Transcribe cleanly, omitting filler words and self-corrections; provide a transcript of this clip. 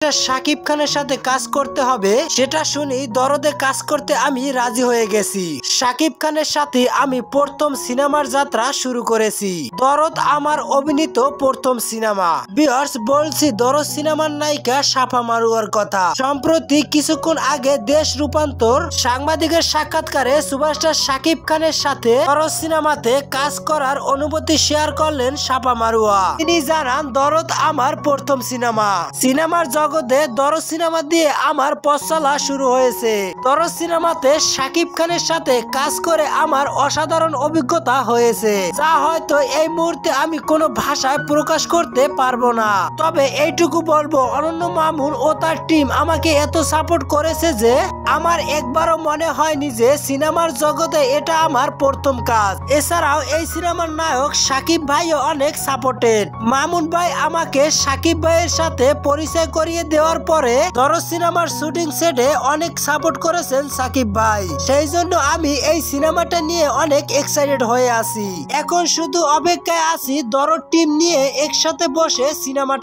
শাকিব খানের সাথে কাজ করতে হবে সেটা শুনি দরদে কাজ করতে আমি রাজি হয়ে গেছি। শাকিব খানের সাথে আমি প্রথম সিনেমার যাত্রা শুরু করেছি। দরদ আমার অভিনীত প্রথম সিনেমা। ভিউয়ার্স, বলছি দরদ সিনেমার নায়িকা সাফা মারুয়ার কথা। সম্প্রতি কিছুক্ষণ আগে দেশ রূপান্তর সাংবাদিকের সাক্ষাৎকারে সুপারস্টার শাকিব খানের সাথে দরদ সিনেমাতে কাজ করার অনুভূতি শেয়ার করলেন সাফা মারুয়া। তিনি জানান, দরদ আমার প্রথম সিনেমার জগতে দরদ সিনেমা দিয়ে আমার পথ চলা শুরু হয়েছে। দরদ সিনেমাতে শাকিব খানের সাথে কাজ করে আমার অসাধারণ অভিজ্ঞতা হয়েছে, যা হয়তো এই মুহূর্তে আমি কোনো ভাষায় প্রকাশ করতে পারবো না। তবে এইটুকু বলবো, অনন্য মামুন ও তার টিম আমাকে এত সাপোর্ট করেছে যে আমার একবারও মনে হয়নি যে সিনেমার জগতে এটা আমার প্রথম কাজ। এছাড়াও এই সিনেমার নায়ক শাকিব ভাইও অনেক সাপোর্টেড। মামুন ভাই আমাকে শাকিব ভাইয়ের সাথে পরিচয় করিয়ে দেওয়ার পরে দরদ সিনেমার শুটিং সেটে অনেক সাপোর্ট করেছেন শাকিব ভাই। সেই জন্য আমি এই সিনেমাটা নিয়ে অনেক এক্সাইটেড হয়ে আছি। এখন শুধু অপেক্ষায় আছি দরদ টিম নিয়ে একসাথে বসে সিনেমাটা